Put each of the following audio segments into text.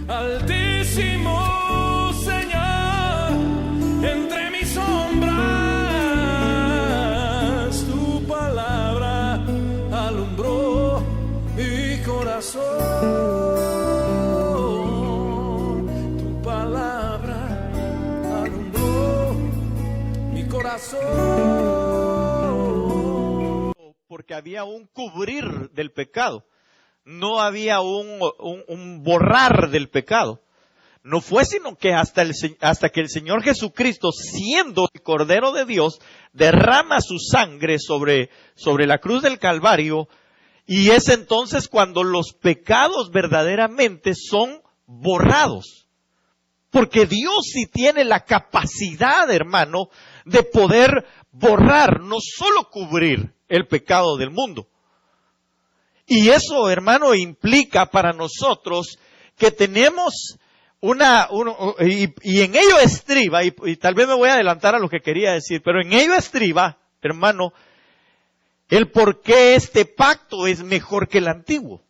Altísimo Señor, entre mis sombras, tu palabra alumbró mi corazón. Tu palabra alumbró mi corazón. Porque había un cubrir del pecado. No había un borrar del pecado. No fue sino que hasta que el Señor Jesucristo, siendo el Cordero de Dios, derrama su sangre sobre la cruz del Calvario, y es entonces cuando los pecados verdaderamente son borrados. Porque Dios sí tiene la capacidad, hermano, de poder borrar, no solo cubrir el pecado del mundo. Y eso, hermano, implica para nosotros que tenemos y en ello estriba, y tal vez me voy a adelantar a lo que quería decir, pero en ello estriba, hermano, el por qué este pacto es mejor que el antiguo.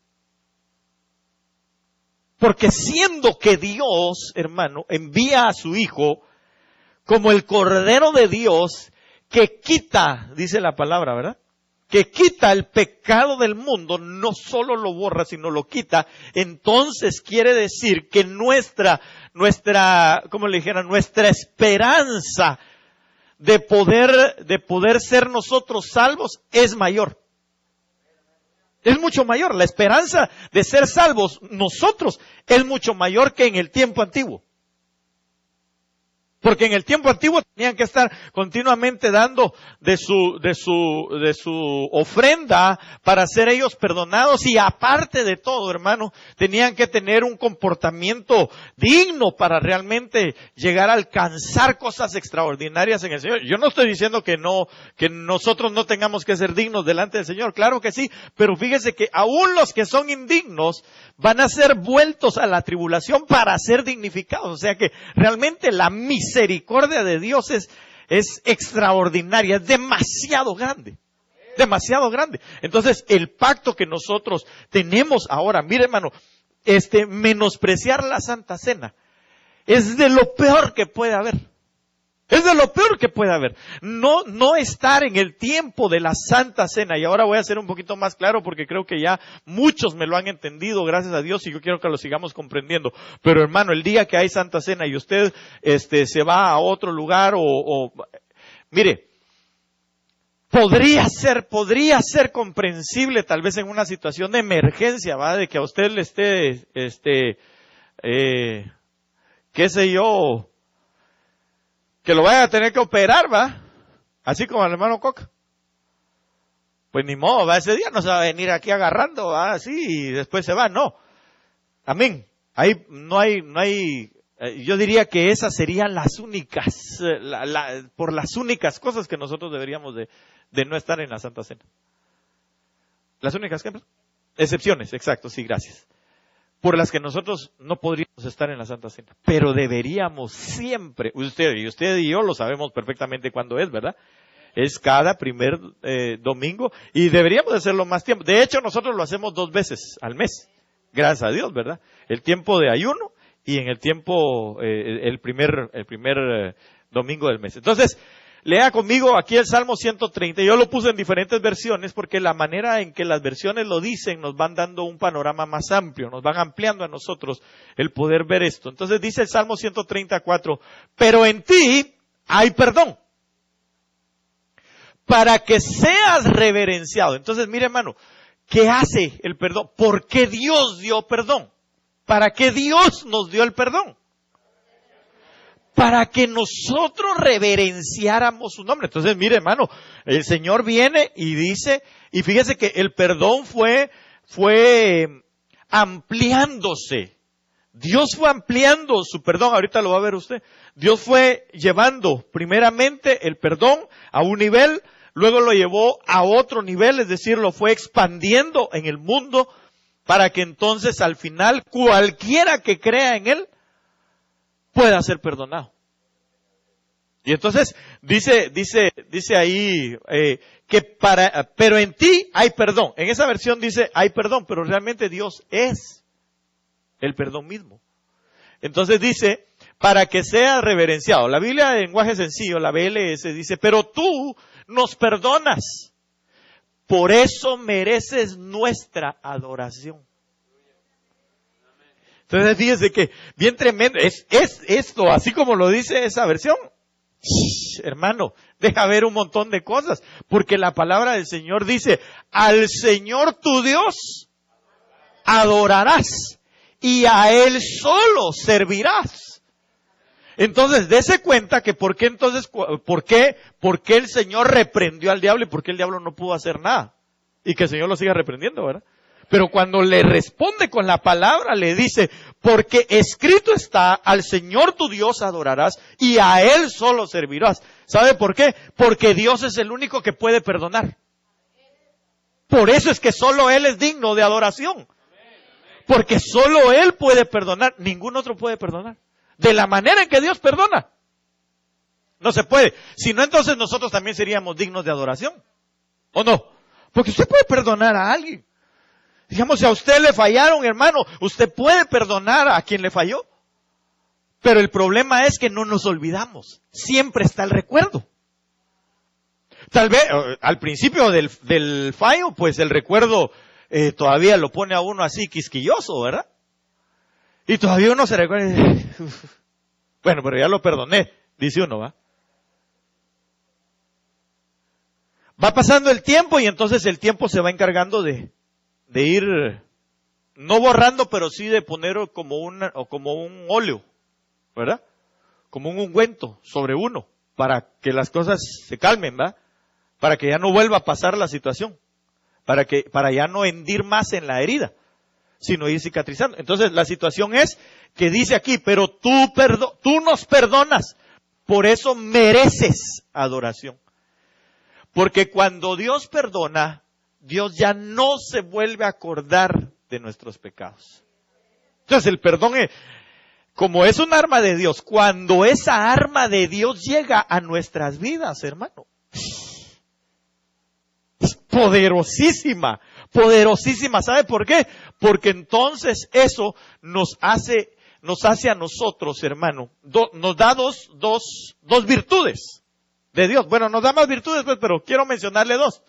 Porque siendo que Dios, hermano, envía a su Hijo como el Cordero de Dios que quita, dice la palabra, ¿verdad?, que quita el pecado del mundo, no solo lo borra, sino lo quita. Entonces quiere decir que nuestra esperanza de poder ser nosotros salvos es mayor. Es mucho mayor. La esperanza de ser salvos nosotros es mucho mayor que en el tiempo antiguo. Porque en el tiempo antiguo tenían que estar continuamente dando de su ofrenda para ser ellos perdonados, y aparte de todo, hermano, tenían que tener un comportamiento digno para realmente llegar a alcanzar cosas extraordinarias en el Señor. Yo no estoy diciendo que nosotros no tengamos que ser dignos delante del Señor, claro que sí, pero fíjese que aún los que son indignos van a ser vueltos a la tribulación para ser dignificados. O sea que realmente la misericordia de Dios es extraordinaria, es demasiado grande. Demasiado grande. Entonces, el pacto que nosotros tenemos ahora, mire, hermano, menospreciar la Santa Cena es de lo peor que puede haber. Es de lo peor que puede haber. No estar en el tiempo de la Santa Cena. Y ahora voy a ser un poquito más claro porque creo que ya muchos me lo han entendido, gracias a Dios, y yo quiero que lo sigamos comprendiendo. Pero hermano, el día que hay Santa Cena y usted se va a otro lugar mire, podría ser comprensible tal vez en una situación de emergencia, ¿va? De que a usted le esté, qué sé yo, que lo vaya a tener que operar, ¿va? Así como al hermano Coca. Pues ni modo, ¿va? Ese día no se va a venir aquí agarrando, ¿va? Así, y después se va, no. Amén. Ahí no hay, yo diría que esas serían las únicas, por las únicas cosas que nosotros deberíamos de no estar en la Santa Cena. Las únicas excepciones, exacto, sí, gracias. Por las que nosotros no podríamos estar en la Santa Cena. Pero deberíamos siempre, usted y yo lo sabemos perfectamente cuándo es, ¿verdad? Es cada primer domingo, y deberíamos hacerlo más tiempo. De hecho, nosotros lo hacemos 2 veces al mes. Gracias a Dios, ¿verdad? El tiempo de ayuno y en el tiempo, el primer domingo del mes. Entonces, lea conmigo aquí el Salmo 130. Yo lo puse en diferentes versiones porque la manera en que las versiones lo dicen nos van dando un panorama más amplio, nos van ampliando a nosotros el poder ver esto. Entonces dice el Salmo 134, pero en ti hay perdón, para que seas reverenciado. Entonces, mire, hermano, ¿qué hace el perdón? ¿Por qué Dios dio perdón? ¿Para qué Dios nos dio el perdón? Para que nosotros reverenciáramos su nombre. Entonces, mire, hermano, el Señor viene y dice, y fíjese que el perdón fue ampliándose. Dios fue ampliando su perdón, ahorita lo va a ver usted. Dios fue llevando primeramente el perdón a un nivel, luego lo llevó a otro nivel, es decir, lo fue expandiendo en el mundo para que entonces al final cualquiera que crea en Él pueda ser perdonado. Y entonces dice ahí pero en ti hay perdón. En esa versión dice hay perdón, pero realmente Dios es el perdón mismo. Entonces dice, para que sea reverenciado. La Biblia de lenguaje sencillo, la BLS, dice, pero tú nos perdonas. Por eso mereces nuestra adoración. Entonces fíjense que bien tremendo. Es esto, así como lo dice esa versión. Hermano, deja ver un montón de cosas. Porque la palabra del Señor dice, al Señor tu Dios adorarás y a Él solo servirás. Entonces, dése cuenta que por qué el Señor reprendió al diablo y por qué el diablo no pudo hacer nada. Y que el Señor lo siga reprendiendo, ¿verdad? Pero cuando le responde con la palabra, le dice, porque escrito está, al Señor tu Dios adorarás y a Él solo servirás. ¿Sabe por qué? Porque Dios es el único que puede perdonar. Por eso es que solo Él es digno de adoración. Porque solo Él puede perdonar, ningún otro puede perdonar. De la manera en que Dios perdona. No se puede. Si no, entonces nosotros también seríamos dignos de adoración. ¿O no? Porque usted puede perdonar a alguien. Digamos, si a usted le fallaron, hermano, usted puede perdonar a quien le falló. Pero el problema es que no nos olvidamos. Siempre está el recuerdo. Tal vez, al principio del fallo, pues el recuerdo todavía lo pone a uno así quisquilloso, ¿verdad? Y todavía uno se recuerda. Bueno, pero ya lo perdoné, dice uno, ¿va? Va pasando el tiempo y entonces el tiempo se va encargando de ir, no borrando, pero sí de poner como un óleo, ¿verdad? Como un ungüento sobre uno, para que las cosas se calmen, ¿verdad? Para que ya no vuelva a pasar la situación, para ya no hendir más en la herida, sino ir cicatrizando. Entonces la situación es que dice aquí, pero tú nos perdonas, por eso mereces adoración. Porque cuando Dios perdona, Dios ya no se vuelve a acordar de nuestros pecados. Entonces el perdón como es un arma de Dios, cuando esa arma de Dios llega a nuestras vidas, hermano, es poderosísima, poderosísima. ¿Sabe por qué? Porque entonces eso nos hace a nosotros, hermano, nos da dos virtudes de Dios. Bueno, nos da más virtudes, pues, pero quiero mencionarle dos.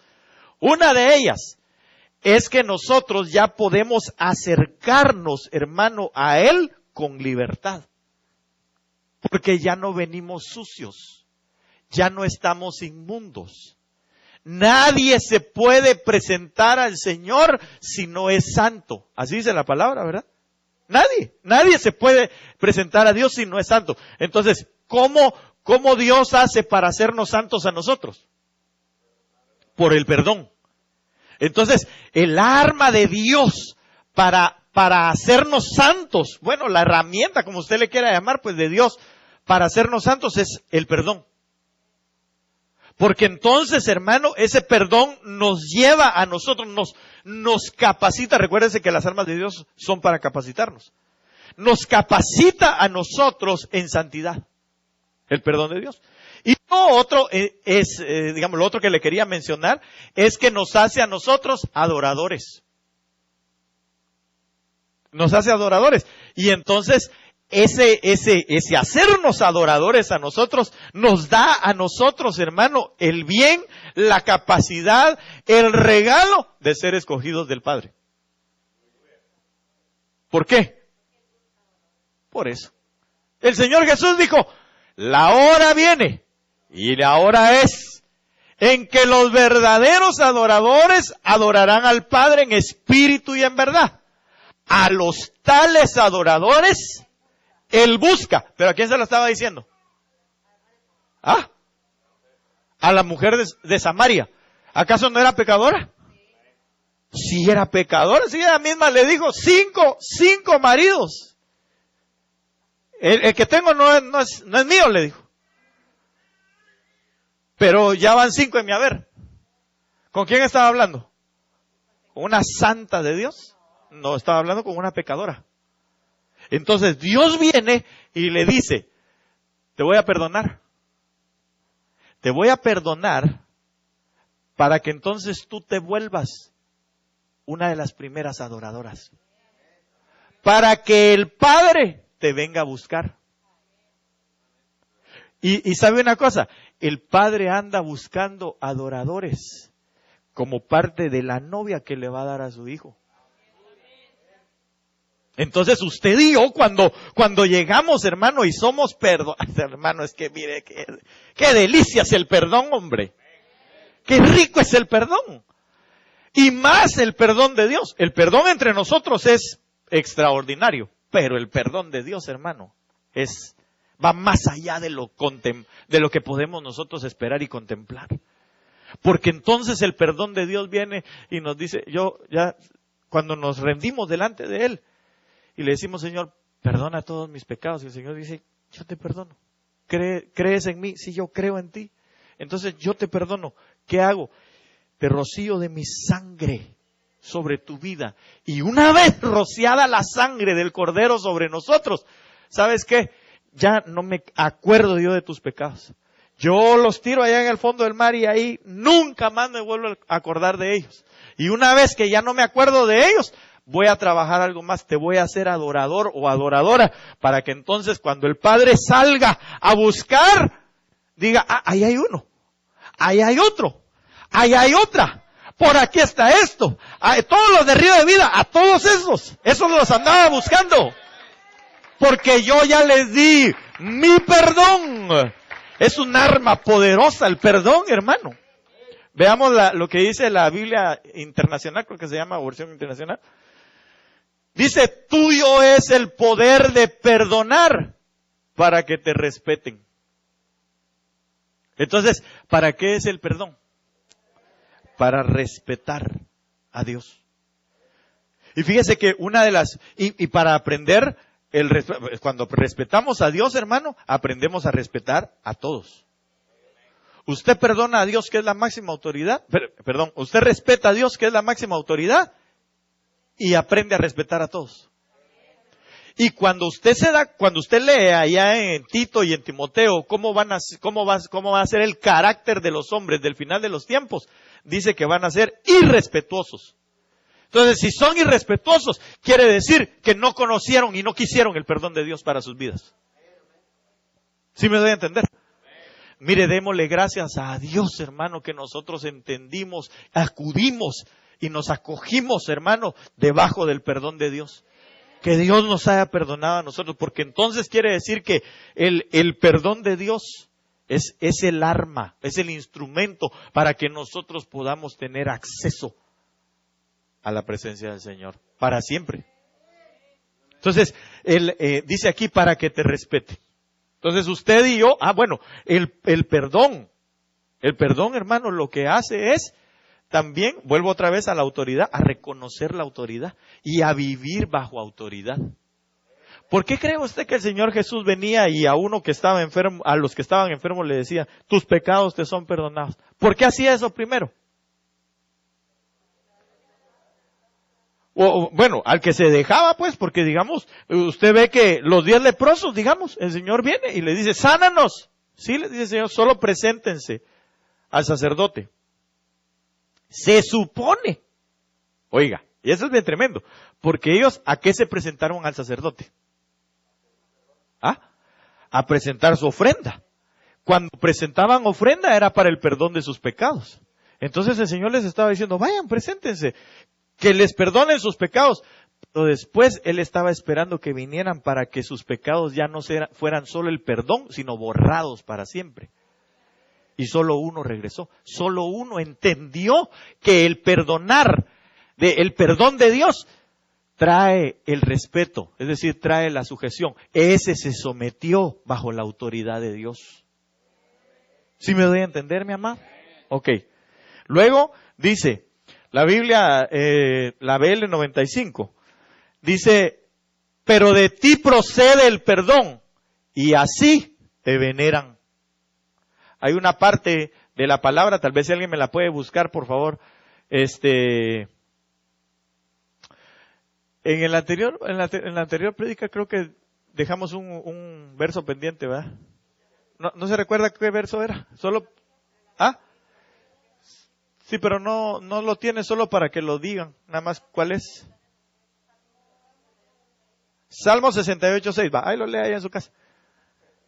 Una de ellas es que nosotros ya podemos acercarnos, hermano, a Él con libertad. Porque ya no venimos sucios, ya no estamos inmundos. Nadie se puede presentar al Señor si no es santo. Así dice la palabra, ¿verdad? Nadie se puede presentar a Dios si no es santo. Entonces, ¿cómo Dios hace para hacernos santos a nosotros? Por el perdón. Entonces, el arma de Dios para hacernos santos, bueno, la herramienta, como usted le quiera llamar, pues de Dios, para hacernos santos es el perdón. Porque entonces, hermano, ese perdón nos lleva a nosotros, nos capacita. Recuérdense que las armas de Dios son para capacitarnos. Nos capacita a nosotros en santidad. El perdón de Dios. Y lo otro lo otro que le quería mencionar es que nos hace a nosotros adoradores. Nos hace adoradores. Y entonces ese hacernos adoradores a nosotros nos da a nosotros, hermano, el bien, la capacidad, el regalo de ser escogidos del Padre. ¿Por qué? Por eso. El Señor Jesús dijo, la hora viene y la hora es en que los verdaderos adoradores adorarán al Padre en espíritu y en verdad. A los tales adoradores Él busca. ¿Pero a quién se lo estaba diciendo? ¿Ah? A la mujer de Samaria. ¿Acaso no era pecadora? Sí era pecadora. Sí, ella misma le dijo, cinco maridos. El que tengo no es mío, le dijo. Pero ya van 5 en mi haber. ¿Con quién estaba hablando? ¿Con una santa de Dios? No, estaba hablando con una pecadora. Entonces Dios viene y le dice, te voy a perdonar. Te voy a perdonar para que entonces tú te vuelvas una de las primeras adoradoras. Para que el Padre te venga a buscar. Y sabe una cosa, el Padre anda buscando adoradores como parte de la novia que le va a dar a su hijo. Entonces usted y yo cuando llegamos, hermano, y somos perdonados, hermano, es que mire, qué delicia es el perdón, hombre. Qué rico es el perdón. Y más el perdón de Dios. El perdón entre nosotros es extraordinario, pero el perdón de Dios, hermano, va más allá de lo que podemos nosotros esperar y contemplar. Porque entonces el perdón de Dios viene y nos dice, cuando nos rendimos delante de Él y le decimos, Señor, perdona todos mis pecados, y el Señor dice, yo te perdono. ¿Crees en mí? Sí, yo creo en ti. Entonces yo te perdono. ¿Qué hago? Te rocío de mi sangre sobre tu vida. Y una vez rociada la sangre del Cordero sobre nosotros, ¿sabes qué? Ya no me acuerdo yo de tus pecados. Yo los tiro allá en el fondo del mar y ahí nunca más me vuelvo a acordar de ellos. Y una vez que ya no me acuerdo de ellos, voy a trabajar algo más. Te voy a hacer adorador o adoradora para que entonces cuando el Padre salga a buscar, diga, ahí hay uno, ahí hay otro, ahí hay otra. Por aquí está esto. Todos los de Río de Vida, a todos esos los andaba buscando. Porque yo ya les di mi perdón. Es un arma poderosa el perdón, hermano. Veamos lo que dice la Biblia Internacional, creo que se llama versión internacional. Dice, tuyo es el poder de perdonar para que te respeten. Entonces, ¿para qué es el perdón? Para respetar a Dios. Y fíjese que una de las, y para aprender, cuando respetamos a Dios, hermano, aprendemos a respetar a todos. Usted perdona a Dios, que es la máxima autoridad, usted respeta a Dios, que es la máxima autoridad, y aprende a respetar a todos. Y cuando usted lee allá en Tito y en Timoteo cómo va a ser el carácter de los hombres del final de los tiempos, dice que van a ser irrespetuosos. Entonces, si son irrespetuosos, quiere decir que no conocieron y no quisieron el perdón de Dios para sus vidas. ¿Sí me doy a entender? Mire, démosle gracias a Dios, hermano, que nosotros entendimos, acudimos y nos acogimos, hermano, debajo del perdón de Dios. Que Dios nos haya perdonado a nosotros, porque entonces quiere decir que el perdón de Dios es el arma, es el instrumento para que nosotros podamos tener acceso a la presencia del Señor, para siempre. Entonces, Él dice aquí, para que te respete. Entonces, usted y yo, el perdón, hermano, lo que hace es, también, vuelvo otra vez a la autoridad, a reconocer la autoridad y a vivir bajo autoridad. ¿Por qué cree usted que el Señor Jesús venía y a uno que estaba enfermo, a los que estaban enfermos le decía, tus pecados te son perdonados? ¿Por qué hacía eso primero? Al que se dejaba, pues, porque digamos, usted ve que los 10 leprosos, digamos, el Señor viene y le dice, sánanos. Sí, le dice el Señor, solo preséntense al sacerdote. Se supone, oiga, y eso es bien tremendo, porque ellos, ¿a qué se presentaron al sacerdote? A presentar su ofrenda. Cuando presentaban ofrenda era para el perdón de sus pecados. Entonces el Señor les estaba diciendo, vayan, preséntense, que les perdonen sus pecados. Pero después Él estaba esperando que vinieran para que sus pecados ya no fueran solo el perdón, sino borrados para siempre. Y solo uno regresó, solo uno entendió que el perdón de Dios trae el respeto, es decir, trae la sujeción. Ese se sometió bajo la autoridad de Dios. ¿Sí me doy a entender, mi amado? Ok. Luego dice, la Biblia, la BL 95, dice, pero de ti procede el perdón, y así te veneran. Hay una parte de la palabra, tal vez si alguien me la puede buscar, por favor. En la anterior prédica creo que dejamos un verso pendiente, ¿verdad? No se recuerda qué verso era. Sí, pero no lo tiene solo para que lo digan. Nada más, ¿cuál es? Salmo 68:6, va, ahí lo lea ahí en su casa.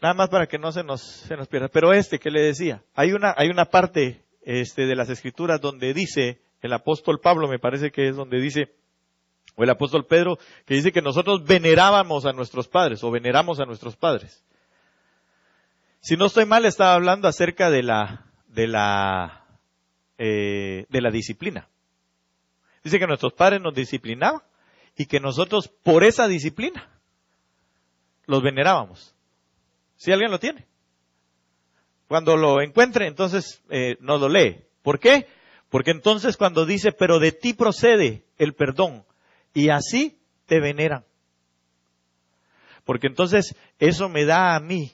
Nada más para que no se nos pierda. Pero que le decía, hay una parte de las Escrituras donde dice, el apóstol Pablo me parece que es donde dice, o el apóstol Pedro, que dice que nosotros venerábamos a nuestros padres, o veneramos a nuestros padres. Si no estoy mal, estaba hablando acerca de la disciplina. Dice que nuestros padres nos disciplinaban y que nosotros por esa disciplina los venerábamos. Si alguien lo tiene. Cuando lo encuentre, entonces nos lo lee. ¿Por qué? Porque entonces cuando dice, pero de ti procede el perdón y así te veneran. Porque entonces eso me da a mí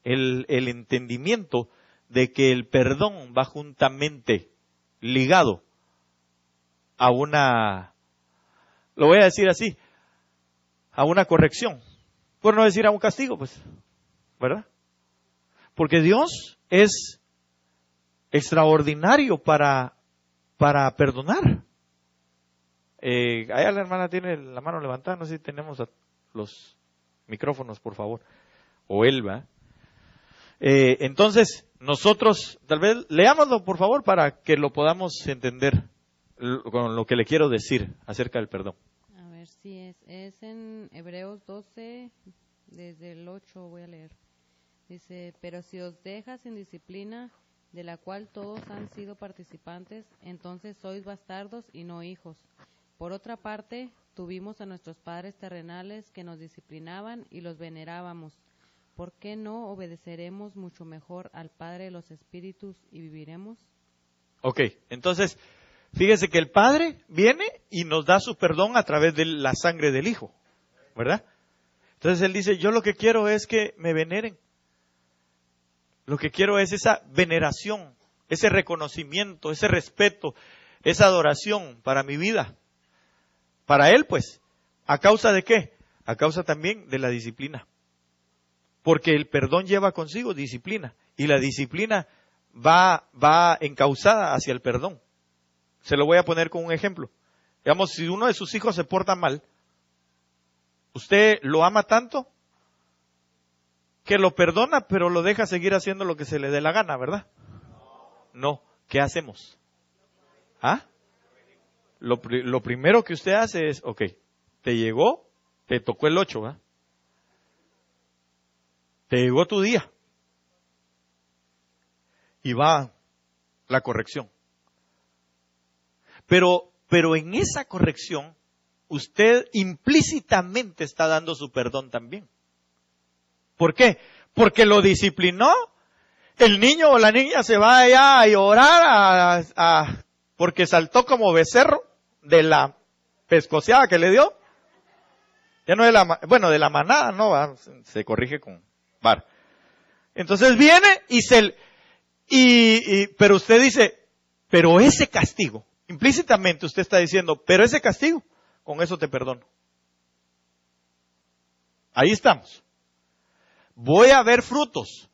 el entendimiento de que el perdón va juntamente ligado a lo voy a decir así, a una corrección, por no decir a un castigo, pues, ¿verdad? Porque Dios es extraordinario para perdonar. Allá la hermana tiene la mano levantada, no sé si tenemos los micrófonos, por favor, o él, ¿va? Entonces, nosotros, tal vez, leámoslo, por favor, para que lo podamos entender con lo que le quiero decir acerca del perdón. A ver si es en Hebreos 12, desde el 8 voy a leer. Dice, pero si os dejas sin disciplina, de la cual todos han sido participantes, entonces sois bastardos y no hijos. Por otra parte, tuvimos a nuestros padres terrenales que nos disciplinaban y los venerábamos. ¿Por qué no obedeceremos mucho mejor al Padre de los Espíritus y viviremos? Ok, entonces, fíjese que el Padre viene y nos da su perdón a través de la sangre del Hijo, ¿verdad? Entonces Él dice, yo lo que quiero es que me veneren. Lo que quiero es esa veneración, ese reconocimiento, ese respeto, esa adoración para mi vida. Para Él, pues, ¿a causa de qué? A causa también de la disciplina. Porque el perdón lleva consigo disciplina. Y la disciplina va encauzada hacia el perdón. Se lo voy a poner con un ejemplo. Digamos, si uno de sus hijos se porta mal, ¿usted lo ama tanto? Que lo perdona, pero lo deja seguir haciendo lo que se le dé la gana, ¿verdad? No. ¿Qué hacemos? ¿Ah? Lo primero que usted hace es, ok, te llegó, te tocó el 8, ¿verdad? Te llegó tu día. Y va la corrección. Pero en esa corrección, usted implícitamente está dando su perdón también. ¿Por qué? Porque lo disciplinó. El niño o la niña se va allá a llorar porque saltó como becerro de la pescoceada que le dio. Ya no de la manada, no, va, se corrige con bar. Entonces viene pero usted dice, pero ese castigo, implícitamente usted está diciendo, pero ese castigo, con eso te perdono. Ahí estamos. Voy a ver frutos.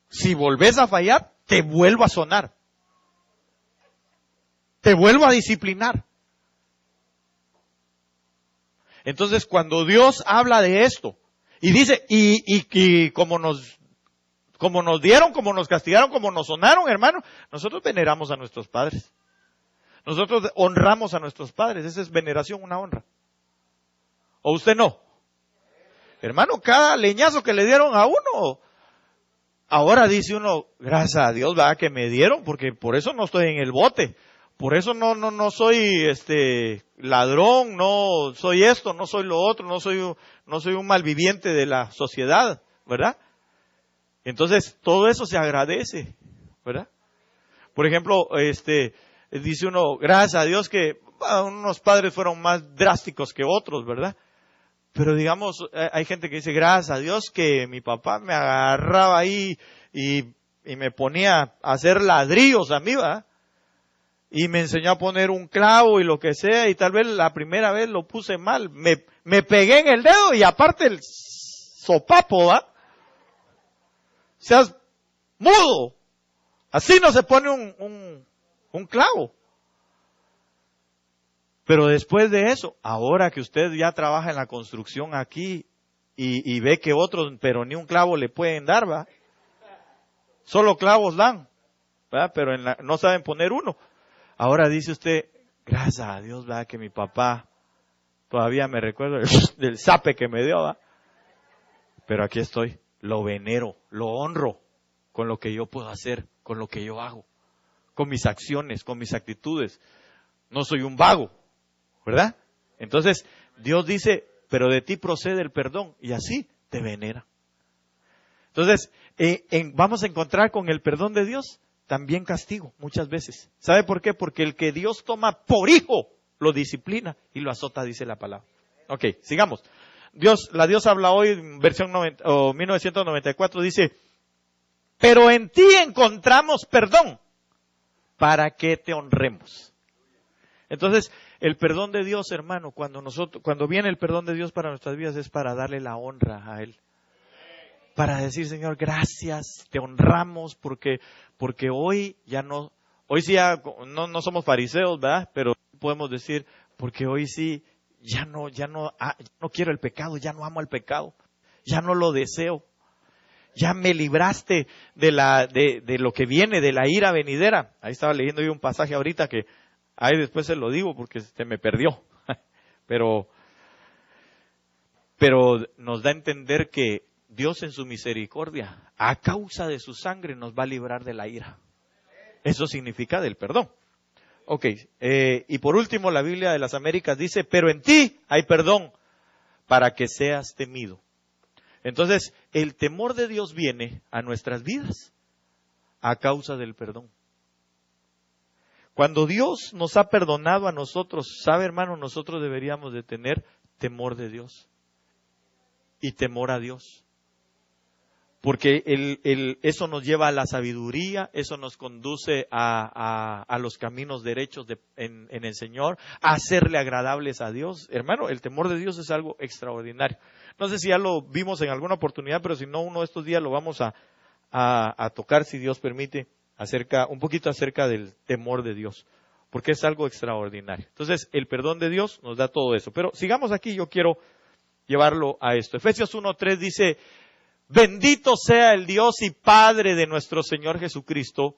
Si volvés a fallar, te vuelvo a sonar. Te vuelvo a disciplinar. Entonces, cuando Dios habla de esto, y dice, y como nos dieron, como nos castigaron, como nos sonaron, hermano, nosotros veneramos a nuestros padres. Nosotros honramos a nuestros padres. Esa es veneración, una honra. ¿O usted no? Hermano, cada leñazo que le dieron a uno, ahora dice uno, gracias a Dios, ¿verdad? Que me dieron, porque por eso no estoy en el bote. Por eso no soy ladrón, no soy esto, no soy lo otro, no soy un malviviente de la sociedad, ¿verdad? Entonces, todo eso se agradece, ¿verdad? Por ejemplo, dice uno, gracias a Dios que unos padres fueron más drásticos que otros, ¿verdad? Pero digamos, hay gente que dice, gracias a Dios que mi papá me agarraba ahí y me ponía a hacer ladrillos a mí, ¿verdad? Y me enseñó a poner un clavo y lo que sea, y tal vez la primera vez lo puse mal. Me pegué en el dedo y aparte el sopapo, ¿va? Seas mudo. Así no se pone un clavo. Pero después de eso, ahora que usted ya trabaja en la construcción aquí, y ve que otros, pero ni un clavo le pueden dar, ¿va? Solo clavos dan, ¿va? Pero no saben poner uno. Ahora dice usted, gracias a Dios, ¿va? Que mi papá, todavía me recuerdo del zape que me dio, ¿va? Pero aquí estoy, lo venero, lo honro con lo que yo puedo hacer, con lo que yo hago, con mis acciones, con mis actitudes. No soy un vago, ¿verdad? Entonces, Dios dice, pero de ti procede el perdón, y así te venera. Entonces, vamos a encontrar con el perdón de Dios también castigo, muchas veces. ¿Sabe por qué? Porque el que Dios toma por hijo, lo disciplina y lo azota, dice la palabra. Ok, sigamos. La Dios habla hoy, en versión 1994, dice, pero en ti encontramos perdón, para que te honremos. Entonces, el perdón de Dios, hermano, cuando viene el perdón de Dios para nuestras vidas, es para darle la honra a Él. Para decir, Señor, gracias, te honramos, porque hoy ya no, hoy sí ya no somos fariseos, ¿verdad? Pero podemos decir, porque hoy sí, ya no quiero el pecado, ya no amo el pecado, ya no lo deseo. Ya me libraste de lo que viene, de la ira venidera. Ahí estaba leyendo yo un pasaje ahorita que, ahí después se lo digo porque se me perdió. Pero nos da a entender que Dios en su misericordia, a causa de su sangre, nos va a librar de la ira. Eso significa del perdón. Ok, y por último la Biblia de las Américas dice, pero en ti hay perdón para que seas temido. Entonces, el temor de Dios viene a nuestras vidas a causa del perdón. Cuando Dios nos ha perdonado a nosotros, ¿sabe, hermano? Nosotros deberíamos de tener temor de Dios y temor a Dios. Porque eso nos lleva a la sabiduría, eso nos conduce a los caminos derechos en el Señor, a hacerle agradables a Dios. Hermano, el temor de Dios es algo extraordinario. No sé si ya lo vimos en alguna oportunidad, pero si no, uno de estos días lo vamos a tocar, si Dios permite, un poquito acerca del temor de Dios, porque es algo extraordinario. Entonces, el perdón de Dios nos da todo eso. Pero sigamos aquí, yo quiero llevarlo a esto. Efesios 1:3 dice, bendito sea el Dios y Padre de nuestro Señor Jesucristo,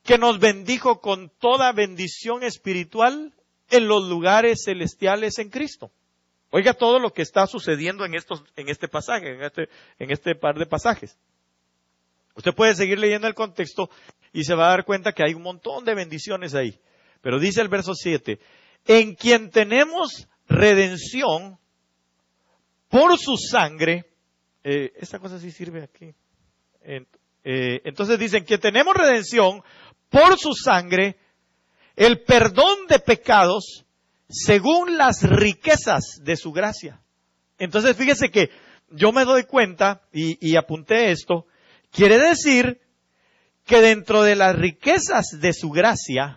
que nos bendijo con toda bendición espiritual en los lugares celestiales en Cristo. Oiga todo lo que está sucediendo en este pasaje, en este par de pasajes. Usted puede seguir leyendo el contexto y se va a dar cuenta que hay un montón de bendiciones ahí. Pero dice el verso 7, en quien tenemos redención por su sangre. Esta cosa sí sirve aquí. Entonces dicen que tenemos redención por su sangre, el perdón de pecados, según las riquezas de su gracia. Entonces fíjese que yo me doy cuenta, y apunté esto, quiere decir que dentro de las riquezas de su gracia,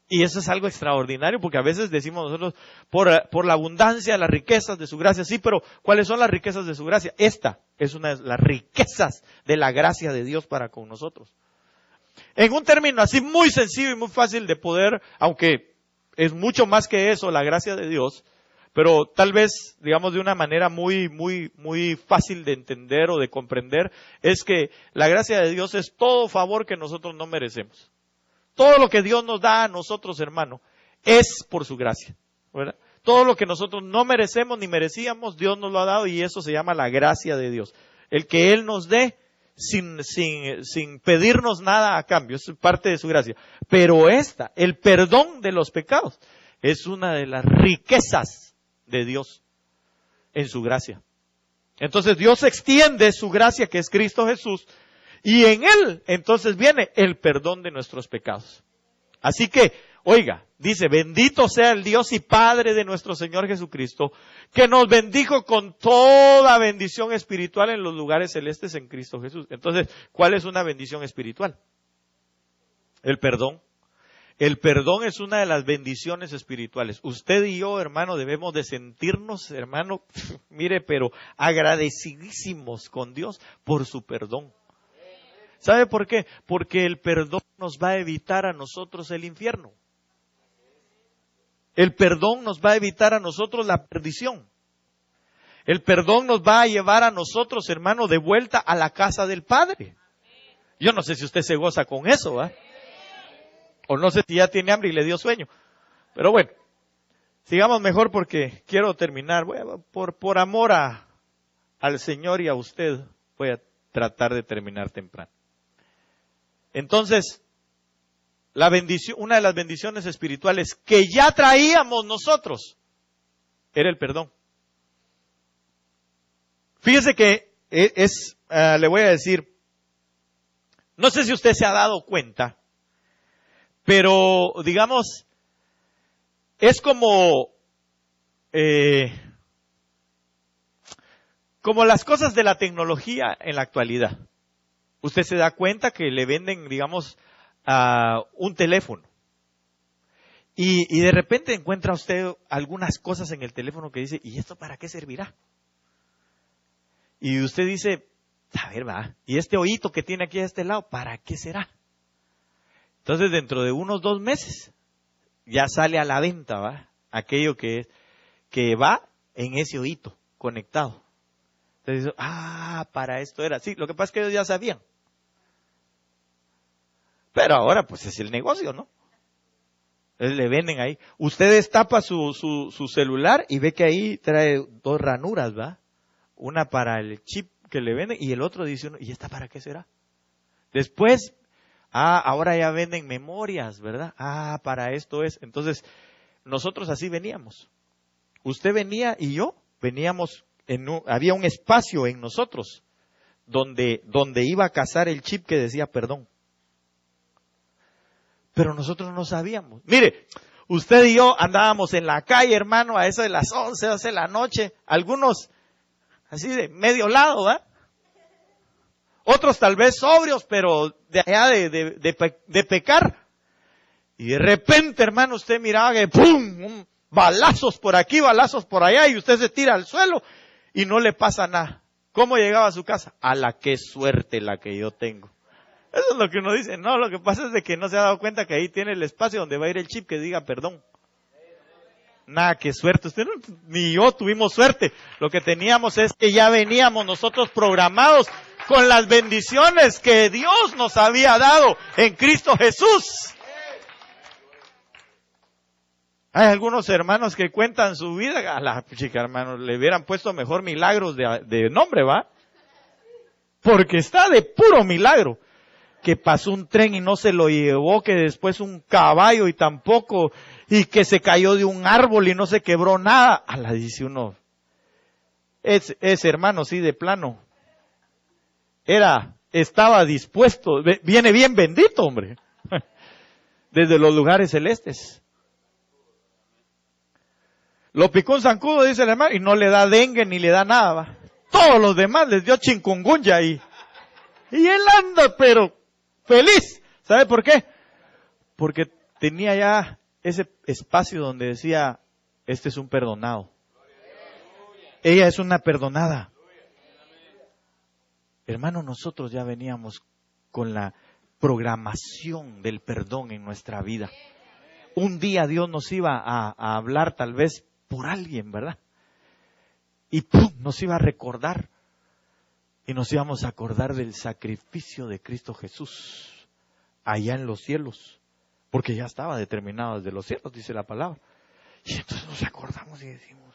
y eso es algo extraordinario, porque a veces decimos nosotros, por la abundancia de las riquezas de su gracia, sí, pero ¿cuáles son las riquezas de su gracia? Esta es una de las riquezas de la gracia de Dios para con nosotros. En un término así muy sencillo y muy fácil de poder, aunque es mucho más que eso, la gracia de Dios, pero tal vez, digamos, de una manera muy, muy, muy fácil de entender o de comprender, es que la gracia de Dios es todo favor que nosotros no merecemos. Todo lo que Dios nos da a nosotros, hermano, es por su gracia, ¿verdad? Todo lo que nosotros no merecemos ni merecíamos, Dios nos lo ha dado y eso se llama la gracia de Dios. El que Él nos dé sin pedirnos nada a cambio, es parte de su gracia. Pero el perdón de los pecados, es una de las riquezas de Dios en su gracia. Entonces Dios extiende su gracia, que es Cristo Jesús, y en Él entonces viene el perdón de nuestros pecados. Así que, oiga, dice, bendito sea el Dios y Padre de nuestro Señor Jesucristo, que nos bendijo con toda bendición espiritual en los lugares celestes en Cristo Jesús. Entonces, ¿cuál es una bendición espiritual? El perdón. El perdón es una de las bendiciones espirituales. Usted y yo, hermano, debemos de sentirnos, hermano, mire, pero agradecidísimos con Dios por su perdón. ¿Sabe por qué? Porque el perdón nos va a evitar a nosotros el infierno. El perdón nos va a evitar a nosotros la perdición. El perdón nos va a llevar a nosotros, hermano, de vuelta a la casa del Padre. Yo no sé si usted se goza con eso, ¿va? O no sé si ya tiene hambre y le dio sueño. Pero bueno, sigamos mejor porque quiero terminar. Bueno, por amor al Señor y a usted, voy a tratar de terminar temprano. Entonces, la bendición, una de las bendiciones espirituales que ya traíamos nosotros era el perdón. Fíjese que le voy a decir, no sé si usted se ha dado cuenta, pero digamos, es como las cosas de la tecnología en la actualidad. Usted se da cuenta que le venden, digamos, un teléfono. Y de repente encuentra usted algunas cosas en el teléfono que dice, ¿y esto para qué servirá? Y usted dice, a ver, va, ¿y este hoyito que tiene aquí a este lado, para qué será? Entonces, dentro de unos 2 meses, ya sale a la venta, va, aquello que va en ese hoyito conectado. Entonces, para esto era. Sí, lo que pasa es que ellos ya sabían. Pero ahora, pues, es el negocio, ¿no? Entonces, le venden ahí. Usted destapa su celular y ve que ahí trae 2 ranuras, ¿va? Una para el chip que le venden y el otro dice, ¿y esta para qué será? Después, ahora ya venden memorias, ¿verdad? Para esto es. Entonces, nosotros así veníamos. Usted venía y yo veníamos, había un espacio en nosotros donde iba a cazar el chip que decía perdón. Pero nosotros no sabíamos. Mire, usted y yo andábamos en la calle, hermano, a eso de las 11, 12 de la noche, algunos así de medio lado, ¿verdad? Otros tal vez sobrios, pero de allá de pecar. Y de repente, hermano, usted miraba que ¡pum! Balazos por aquí, balazos por allá, y usted se tira al suelo y no le pasa nada. ¿Cómo llegaba a su casa? A la qué suerte la que yo tengo. Eso es lo que uno dice. No, lo que pasa es de que no se ha dado cuenta que ahí tiene el espacio donde va a ir el chip que diga perdón. Nada, qué suerte. Usted ni yo tuvimos suerte. Lo que teníamos es que ya veníamos nosotros programados con las bendiciones que Dios nos había dado en Cristo Jesús. Hay algunos hermanos que cuentan su vida. A la chica, hermano, le hubieran puesto mejor Milagros de nombre, ¿va? Porque está de puro milagro. Que pasó un tren y no se lo llevó, que después un caballo y tampoco, y que se cayó de un árbol y no se quebró nada. A la dice uno, ese hermano sí de plano, estaba dispuesto, viene bien bendito, hombre, desde los lugares celestes. Lo picó un zancudo, dice el hermano, y no le da dengue ni le da nada, ¿va? Todos los demás les dio chikungunya y él anda, pero feliz. ¿Sabe por qué? Porque tenía ya ese espacio donde decía, este es un perdonado. Ella es una perdonada. Hermano, nosotros ya veníamos con la programación del perdón en nuestra vida. Un día Dios nos iba a hablar tal vez por alguien, ¿verdad? Y ¡pum! Nos iba a recordar. Y nos íbamos a acordar del sacrificio de Cristo Jesús allá en los cielos. Porque ya estaba determinado desde los cielos, dice la palabra. Y entonces nos acordamos y decimos,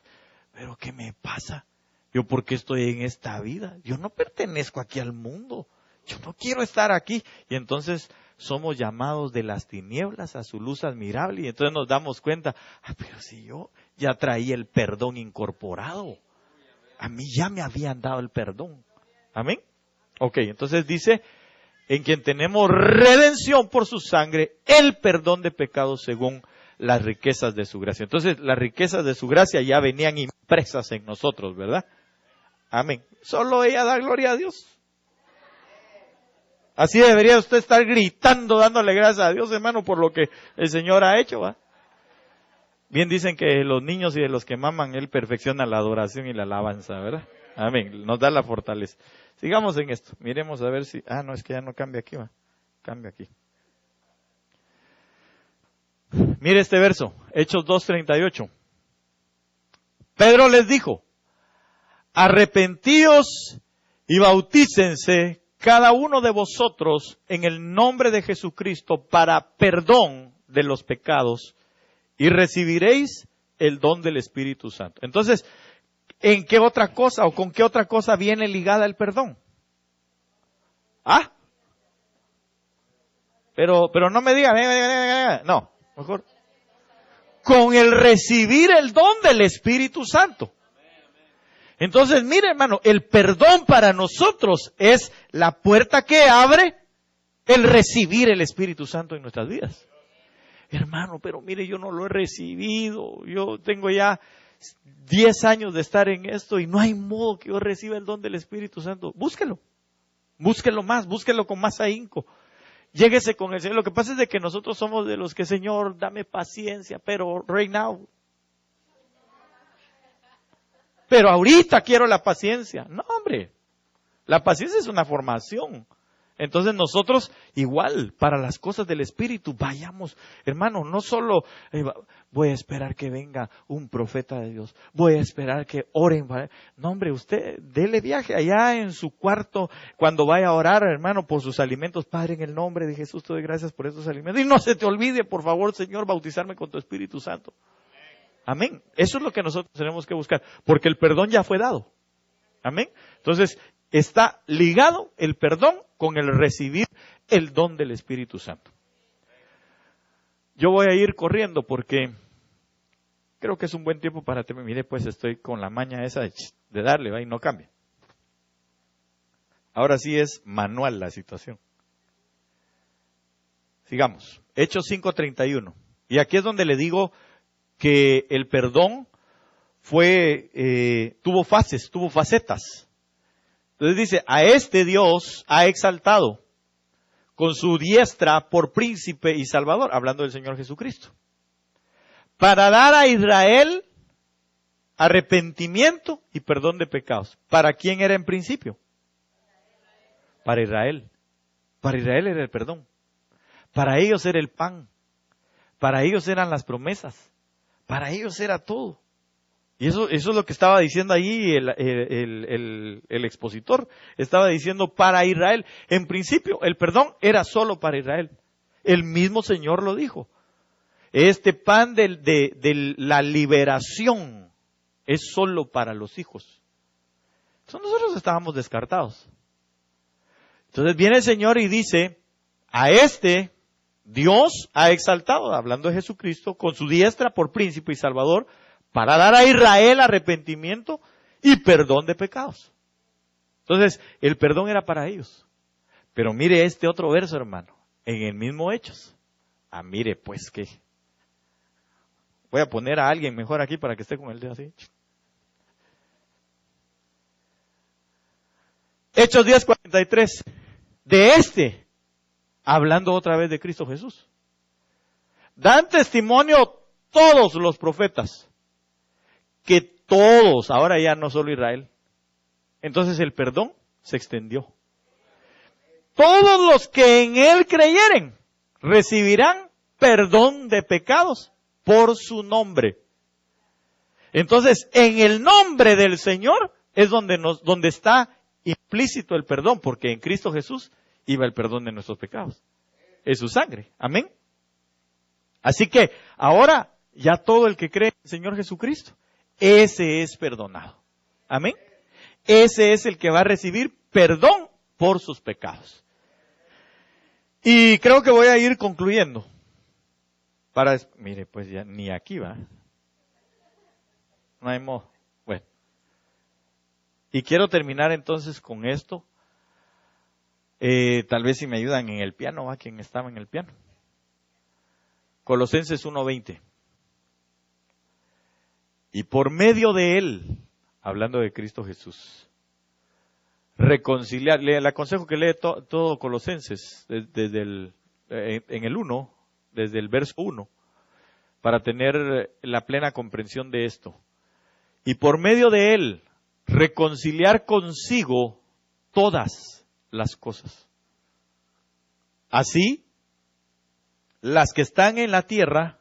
¿pero qué me pasa? ¿Yo por qué estoy en esta vida? Yo no pertenezco aquí al mundo. Yo no quiero estar aquí. Y entonces somos llamados de las tinieblas a su luz admirable. Y entonces nos damos cuenta, pero si yo ya traía el perdón incorporado. A mí ya me habían dado el perdón. Amén. Ok, entonces dice, en quien tenemos redención por su sangre, el perdón de pecados según las riquezas de su gracia. Entonces, las riquezas de su gracia ya venían impresas en nosotros, ¿verdad? Amén. Solo ella da gloria a Dios. Así debería usted estar gritando, dándole gracias a Dios, hermano, por lo que el Señor ha hecho, ¿va? Bien dicen que los niños y de los que maman, Él perfecciona la adoración y la alabanza, ¿verdad? Amén. Nos da la fortaleza. Sigamos en esto. Miremos a ver si... no, es que ya no cambia aquí, va. Cambia aquí. Mire este verso. Hechos 2:38. Pedro les dijo, arrepentíos y bautícense cada uno de vosotros en el nombre de Jesucristo para perdón de los pecados y recibiréis el don del Espíritu Santo. Entonces, ¿en qué otra cosa o con qué otra cosa viene ligada el perdón? ¿Ah? Pero no me diga, no, mejor. Con el recibir el don del Espíritu Santo. Entonces, mire, hermano, el perdón para nosotros es la puerta que abre el recibir el Espíritu Santo en nuestras vidas. Hermano, pero mire, yo no lo he recibido. Yo tengo ya 10 años de estar en esto y no hay modo que yo reciba el don del Espíritu Santo. Búsquelo. Búsquelo más, búsquelo con más ahínco. Lléguese con el Señor. Lo que pasa es de que nosotros somos de los que, Señor, dame paciencia, pero right now. Pero ahorita quiero la paciencia. No, hombre. La paciencia es una formación. Entonces nosotros, igual, para las cosas del Espíritu, vayamos, hermano, no solo voy a esperar que venga un profeta de Dios, voy a esperar que oren. No, hombre, usted dele viaje allá en su cuarto, cuando vaya a orar, hermano, por sus alimentos. Padre, en el nombre de Jesús te doy gracias por estos alimentos. Y no se te olvide, por favor, Señor, bautizarme con tu Espíritu Santo. Amén. Eso es lo que nosotros tenemos que buscar, porque el perdón ya fue dado. Amén. Entonces, está ligado el perdón con el recibir el don del Espíritu Santo. Yo voy a ir corriendo porque creo que es un buen tiempo para terminar. Mire, pues estoy con la maña esa de darle, ¿va? Y no cambia. Ahora sí es manual la situación. Sigamos. Hechos 5:31. Y aquí es donde le digo que el perdón tuvo fases, tuvo facetas. Entonces dice, a este Dios ha exaltado con su diestra por príncipe y salvador, hablando del Señor Jesucristo, para dar a Israel arrepentimiento y perdón de pecados. ¿Para quién era en principio? Para Israel. Para Israel era el perdón. Para ellos era el pan. Para ellos eran las promesas. Para ellos era todo. Y eso es lo que estaba diciendo ahí el expositor. Estaba diciendo para Israel. En principio, el perdón era solo para Israel. El mismo Señor lo dijo. Este pan de la liberación es solo para los hijos. Entonces nosotros estábamos descartados. Entonces viene el Señor y dice, a este Dios ha exaltado, hablando de Jesucristo, con su diestra por príncipe y salvador, para dar a Israel arrepentimiento y perdón de pecados. Entonces, el perdón era para ellos. Pero mire este otro verso, hermano, en el mismo Hechos. Mire, pues que voy a poner a alguien mejor aquí para que esté con el dedo así. Hechos 10:43. De hablando otra vez de Cristo Jesús. Dan testimonio todos los profetas, que todos, ahora ya no solo Israel. Entonces el perdón se extendió. Todos los que en Él creyeren recibirán perdón de pecados por su nombre. Entonces, en el nombre del Señor es donde está implícito el perdón, porque en Cristo Jesús iba el perdón de nuestros pecados. Es su sangre. Amén. Así que ahora ya todo el que cree en el Señor Jesucristo, ese es perdonado. Amén. Ese es el que va a recibir perdón por sus pecados. Y creo que voy a ir concluyendo. Mire, pues ya ni aquí va. No hay modo. Bueno. Y quiero terminar entonces con esto. Tal vez si me ayudan en el piano, ¿va? Quien estaba en el piano. Colosenses 1:20. Y por medio de Él, hablando de Cristo Jesús, reconciliar, le aconsejo que lea todo Colosenses en el 1, desde el verso 1, para tener la plena comprensión de esto. Y por medio de Él, reconciliar consigo todas las cosas. Así, las que están en la tierra,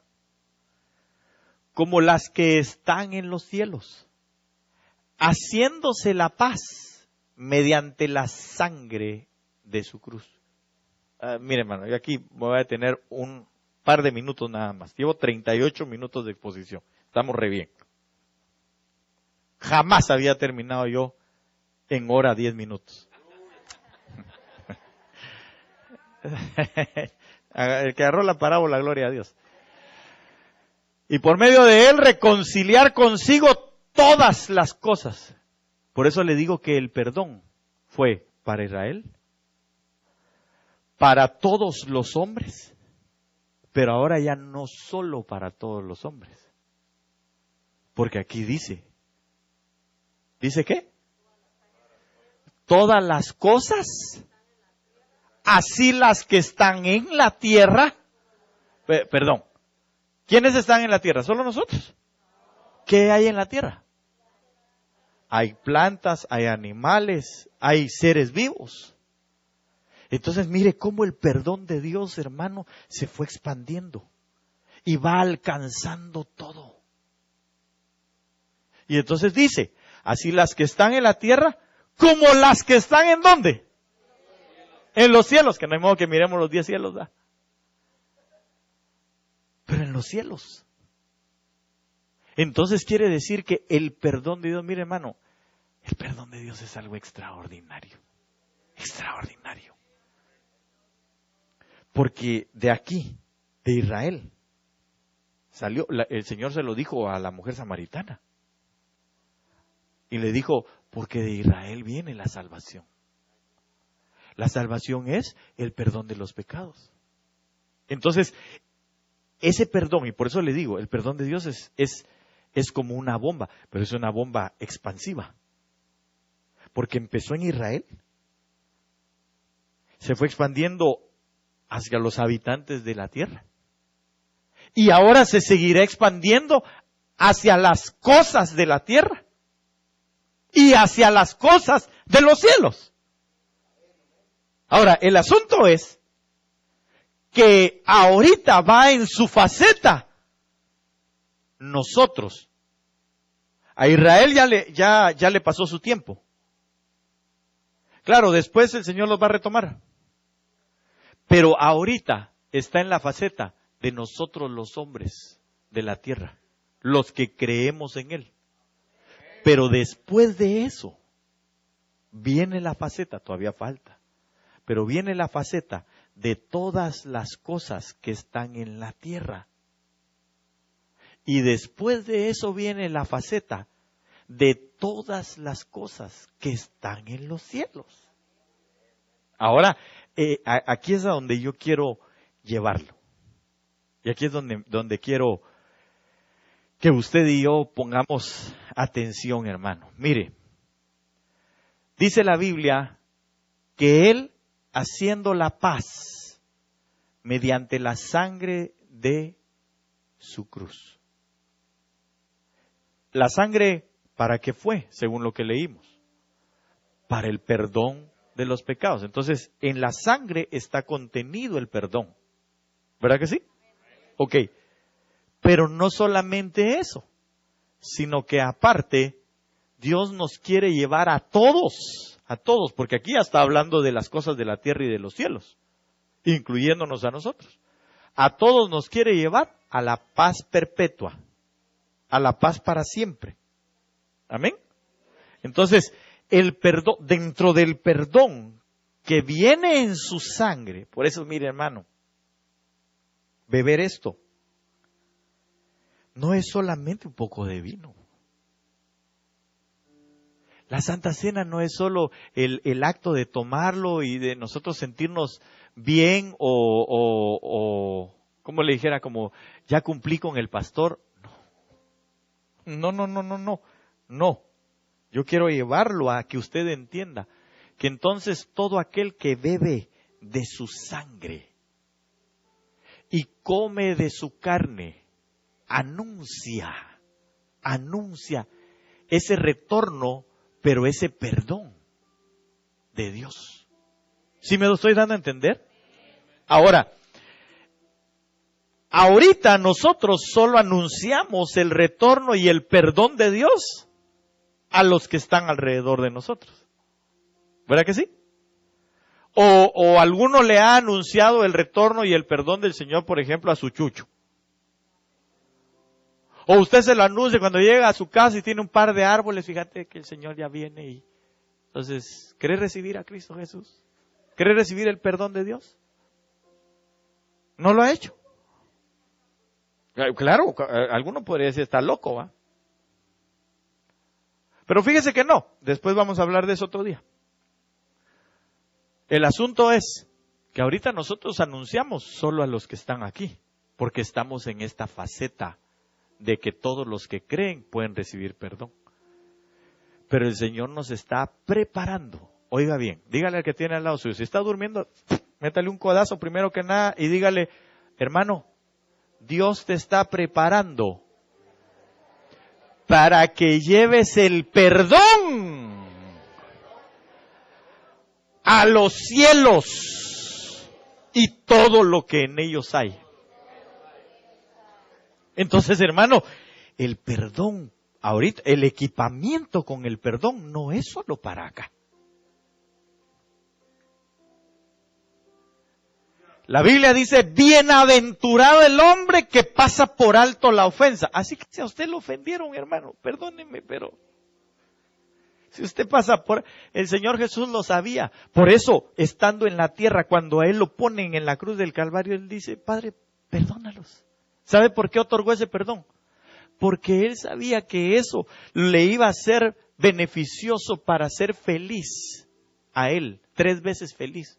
como las que están en los cielos. haciéndose la paz mediante la sangre de su cruz. Mire, hermano, yo aquí me voy a detener un par de minutos nada más. Llevo 38 minutos de exposición. Estamos re bien. Jamás había terminado yo en hora 10 minutos. El que agarró la parábola, gloria a Dios. Y por medio de él reconciliar consigo todas las cosas. Por eso le digo que el perdón fue para Israel, para todos los hombres, pero ahora ya no solo para todos los hombres. Porque aquí ¿dice qué? Todas las cosas, así las que están en la tierra, perdón, ¿quiénes están en la tierra? ¿Solo nosotros? ¿Qué hay en la tierra? Hay plantas, hay animales, hay seres vivos. Entonces mire cómo el perdón de Dios, hermano, se fue expandiendo y va alcanzando todo. Y entonces dice, así las que están en la tierra, como las que están ¿en dónde? En los cielos, que no hay modo que miremos los 10 cielos, ¿verdad? Pero en los cielos. Entonces quiere decir que el perdón de Dios, mire hermano, el perdón de Dios es algo extraordinario. Extraordinario. Porque de aquí, de Israel, salió, el Señor se lo dijo a la mujer samaritana. Y le dijo, porque de Israel viene la salvación. La salvación es el perdón de los pecados. Entonces, ese perdón, y por eso le digo, el perdón de Dios es como una bomba, pero es una bomba expansiva. Porque empezó en Israel, se fue expandiendo hacia los habitantes de la tierra. Y ahora se seguirá expandiendo hacia las cosas de la tierra y hacia las cosas de los cielos. Ahora, el asunto es que ahorita va en su faceta nosotros. A Israel ya le pasó su tiempo. Claro, después el Señor los va a retomar. Pero ahorita está en la faceta de nosotros los hombres de la tierra, los que creemos en Él. Pero después de eso, viene la faceta, todavía falta, pero viene la faceta de todas las cosas que están en la tierra. Y después de eso viene la faceta de todas las cosas que están en los cielos. Ahora, aquí es a donde yo quiero llevarlo. Y aquí es donde quiero que usted y yo pongamos atención, hermano. Mire, dice la Biblia que Él, haciendo la paz mediante la sangre de su cruz. La sangre, ¿para qué fue? Según lo que leímos. Para el perdón de los pecados. Entonces, en la sangre está contenido el perdón. ¿Verdad que sí? Ok. Pero no solamente eso, sino que aparte, Dios nos quiere llevar a todos, porque aquí ya está hablando de las cosas de la tierra y de los cielos, incluyéndonos a nosotros. A todos nos quiere llevar a la paz perpetua, a la paz para siempre. Amén. Entonces, el perdón, dentro del perdón que viene en su sangre, por eso mire hermano, beber esto no es solamente un poco de vino. La Santa Cena no es solo el acto de tomarlo y de nosotros sentirnos bien o como le dijera, como ya cumplí con el pastor. No. Yo quiero llevarlo a que usted entienda que entonces todo aquel que bebe de su sangre y come de su carne, anuncia ese retorno, pero ese perdón de Dios. ¿Sí me lo estoy dando a entender? Ahora, ahorita nosotros solo anunciamos el retorno y el perdón de Dios a los que están alrededor de nosotros. ¿Verdad que sí? O alguno le ha anunciado el retorno y el perdón del Señor, por ejemplo, a su chucho. O usted se lo anuncia cuando llega a su casa y tiene un par de árboles, fíjate que el Señor ya viene y... Entonces, ¿querés recibir a Cristo Jesús? ¿Querés recibir el perdón de Dios? ¿No lo ha hecho? Claro, alguno podría decir, está loco, ¿va? Pero fíjese que no, después vamos a hablar de eso otro día. El asunto es que ahorita nosotros anunciamos solo a los que están aquí, porque estamos en esta faceta de que todos los que creen pueden recibir perdón. Pero el Señor nos está preparando. Oiga bien, dígale al que tiene al lado suyo, si está durmiendo, métale un codazo primero que nada y dígale, hermano, Dios te está preparando para que lleves el perdón a los cielos y todo lo que en ellos hay. Entonces, hermano, el perdón, ahorita, el equipamiento con el perdón no es solo para acá. La Biblia dice, bienaventurado el hombre que pasa por alto la ofensa. Así que si a usted lo ofendieron, hermano, perdóneme, pero si usted pasa por... El Señor Jesús lo sabía. Por eso, estando en la tierra, cuando a Él lo ponen en la cruz del Calvario, Él dice, Padre, perdónalos. ¿Sabe por qué otorgó ese perdón? Porque Él sabía que eso le iba a ser beneficioso para ser feliz a Él, 3 veces feliz.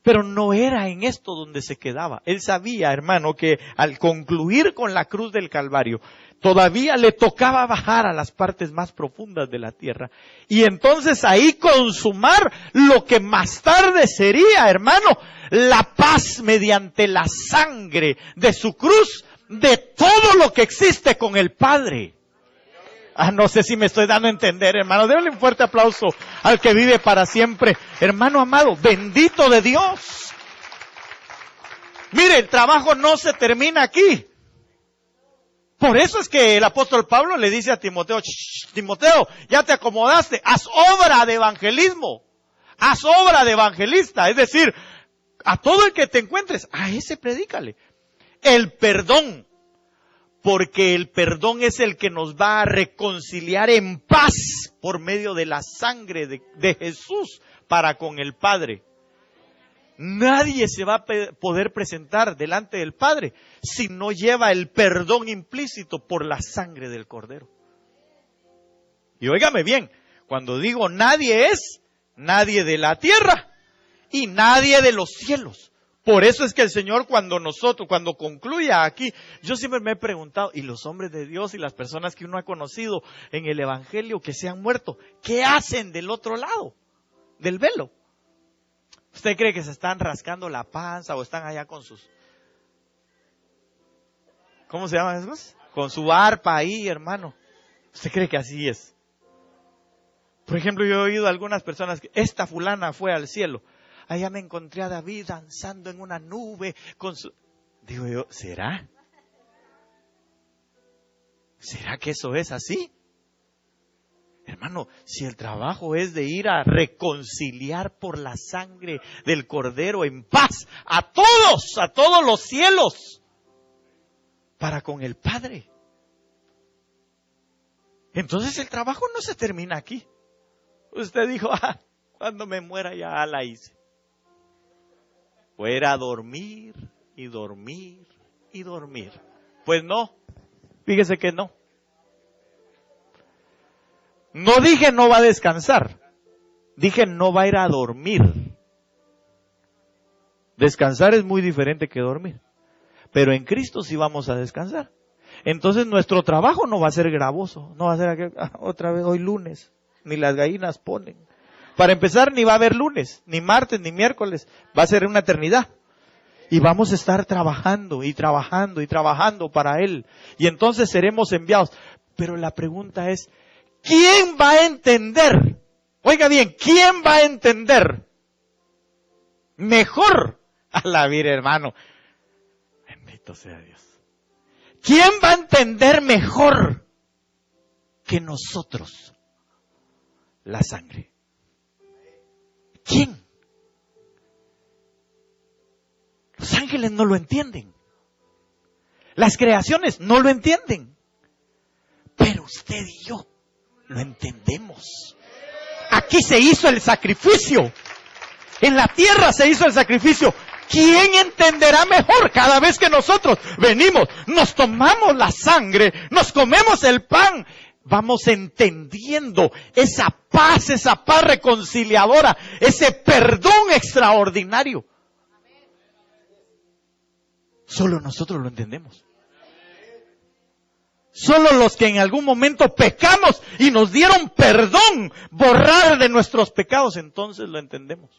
Pero no era en esto donde se quedaba. Él sabía, hermano, que al concluir con la cruz del Calvario, todavía le tocaba bajar a las partes más profundas de la tierra. Y entonces ahí consumar lo que más tarde sería, hermano, la paz mediante la sangre de su cruz, de todo lo que existe con el Padre. No sé si me estoy dando a entender, hermano. Denle un fuerte aplauso al que vive para siempre. Hermano amado, bendito de Dios. Mire, el trabajo no se termina aquí. Por eso es que el apóstol Pablo le dice a Timoteo, Timoteo, ya te acomodaste, haz obra de evangelismo. Haz obra de evangelista. Es decir, a todo el que te encuentres, a ese predícale. El perdón. Porque el perdón es el que nos va a reconciliar en paz por medio de la sangre de Jesús para con el Padre. Nadie se va a poder presentar delante del Padre si no lleva el perdón implícito por la sangre del Cordero. Y óigame bien, cuando digo nadie es, nadie de la tierra y nadie de los cielos. Por eso es que el Señor cuando concluya aquí, yo siempre me he preguntado, ¿y los hombres de Dios y las personas que uno ha conocido en el Evangelio que se han muerto, qué hacen del otro lado del velo? ¿Usted cree que se están rascando la panza o están allá con sus... ¿Cómo se llaman esos? Con su arpa ahí, hermano. ¿Usted cree que así es? Por ejemplo, yo he oído a algunas personas que esta fulana fue al cielo. Allá me encontré a David danzando en una nube con su... Digo yo, ¿será? ¿Será que eso es así? Hermano, si el trabajo es de ir a reconciliar por la sangre del Cordero en paz a todos los cielos, para con el Padre. Entonces el trabajo no se termina aquí. Usted dijo, cuando me muera ya la hice. Fuera a dormir y dormir y dormir. Pues no, fíjese que no. No dije no va a descansar, dije no va a ir a dormir. Descansar es muy diferente que dormir, pero en Cristo sí vamos a descansar. Entonces nuestro trabajo no va a ser gravoso, no va a ser otra vez hoy lunes, ni las gallinas ponen. Para empezar, ni va a haber lunes, ni martes, ni miércoles. Va a ser una eternidad. Y vamos a estar trabajando y trabajando y trabajando para Él. Y entonces seremos enviados. Pero la pregunta es, ¿quién va a entender? Oiga bien, ¿quién va a entender mejor a la vida, hermano? Bendito sea Dios. ¿Quién va a entender mejor que nosotros la sangre. ¿Quién? Los ángeles no lo entienden. Las creaciones no lo entienden. Pero usted y yo lo entendemos. Aquí se hizo el sacrificio. En la tierra se hizo el sacrificio. ¿Quién entenderá mejor cada vez que nosotros venimos, nos tomamos la sangre, nos comemos el pan? Vamos entendiendo esa paz reconciliadora, ese perdón extraordinario. Solo nosotros lo entendemos. Solo los que en algún momento pecamos y nos dieron perdón, borrar de nuestros pecados, entonces lo entendemos.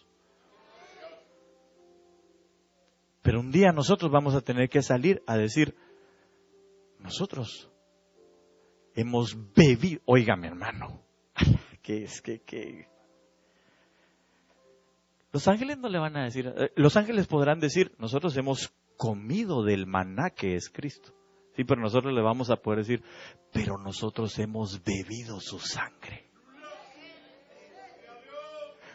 Pero un día nosotros vamos a tener que salir a decir, nosotros hemos bebido. Oiga, mi hermano, ¿qué es? ¿Qué? Los ángeles no le van a decir, los ángeles podrán decir, nosotros hemos comido del maná que es Cristo. Sí, pero nosotros le vamos a poder decir, pero nosotros hemos bebido su sangre.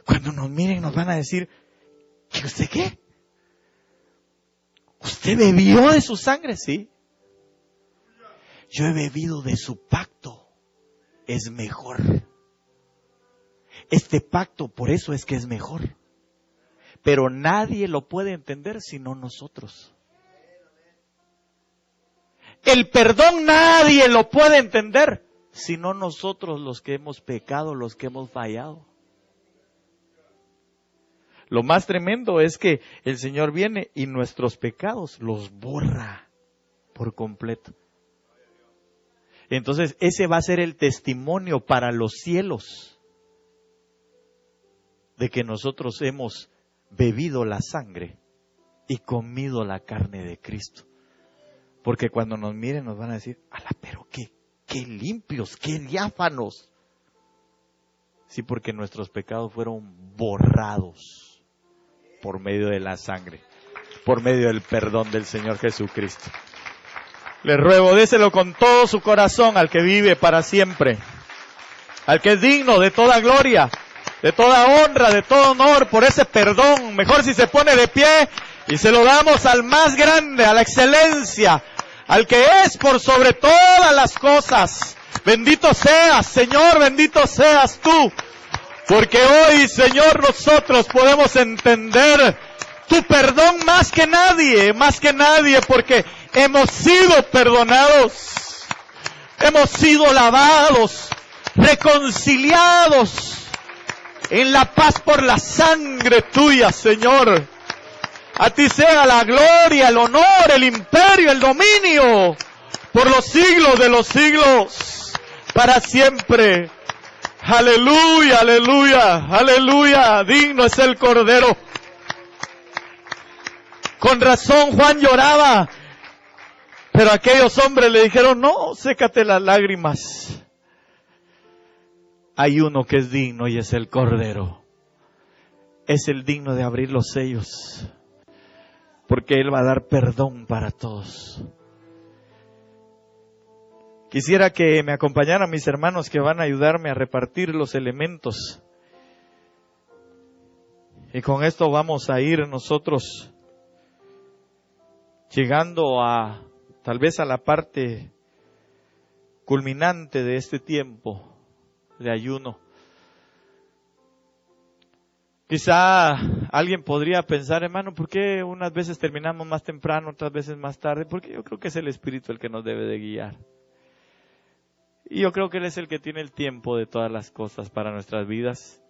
Cuando nos miren nos van a decir, ¿que usted qué? ¿Usted bebió de su sangre? Sí. Yo he bebido de su pacto. Es mejor. Este pacto, por eso es que es mejor. Pero nadie lo puede entender sino nosotros. El perdón nadie lo puede entender sino nosotros, los que hemos pecado, los que hemos fallado. Lo más tremendo es que el Señor viene y nuestros pecados los borra por completo. Entonces ese va a ser el testimonio para los cielos de que nosotros hemos bebido la sangre y comido la carne de Cristo. Porque cuando nos miren nos van a decir, ala, pero qué limpios, qué diáfanos. Sí, porque nuestros pecados fueron borrados por medio de la sangre, por medio del perdón del Señor Jesucristo. Le ruego, déselo con todo su corazón al que vive para siempre, al que es digno de toda gloria, de toda honra, de todo honor, por ese perdón. Mejor si se pone de pie y se lo damos al más grande, a la excelencia, al que es por sobre todas las cosas. Bendito seas, Señor, bendito seas tú. Porque hoy, Señor, nosotros podemos entender tu perdón más que nadie, porque hemos sido perdonados, hemos sido lavados, reconciliados en la paz por la sangre tuya, Señor. A ti sea la gloria, el honor, el imperio, el dominio, por los siglos de los siglos, para siempre. Aleluya, aleluya, aleluya, digno es el Cordero. Con razón Juan lloraba, pero aquellos hombres le dijeron, no, sécate las lágrimas. Hay uno que es digno y es el Cordero. Es el digno de abrir los sellos, porque Él va a dar perdón para todos. Quisiera que me acompañaran mis hermanos que van a ayudarme a repartir los elementos. Y con esto vamos a ir nosotros llegando a tal vez a la parte culminante de este tiempo de ayuno. Quizá alguien podría pensar, hermano, ¿por qué unas veces terminamos más temprano, otras veces más tarde? Porque yo creo que es el Espíritu el que nos debe de guiar. Y yo creo que Él es el que tiene el tiempo de todas las cosas para nuestras vidas.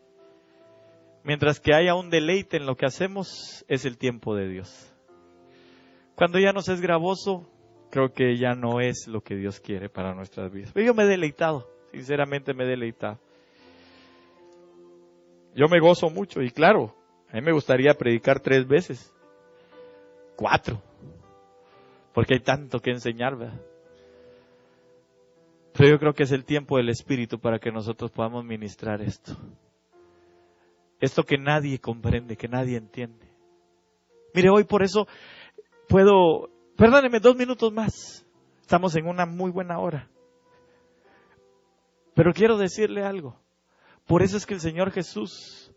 Mientras que haya un deleite en lo que hacemos, es el tiempo de Dios. Cuando ya nos es gravoso, creo que ya no es lo que Dios quiere para nuestras vidas. Pero yo me he deleitado, sinceramente me he deleitado. Yo me gozo mucho y claro, a mí me gustaría predicar 3 veces, 4, porque hay tanto que enseñar, ¿verdad? Pero yo creo que es el tiempo del Espíritu para que nosotros podamos ministrar esto. Esto que nadie comprende, que nadie entiende. Mire, hoy por eso perdóneme 2 minutos más. Estamos en una muy buena hora. Pero quiero decirle algo. Por eso es que el Señor Jesús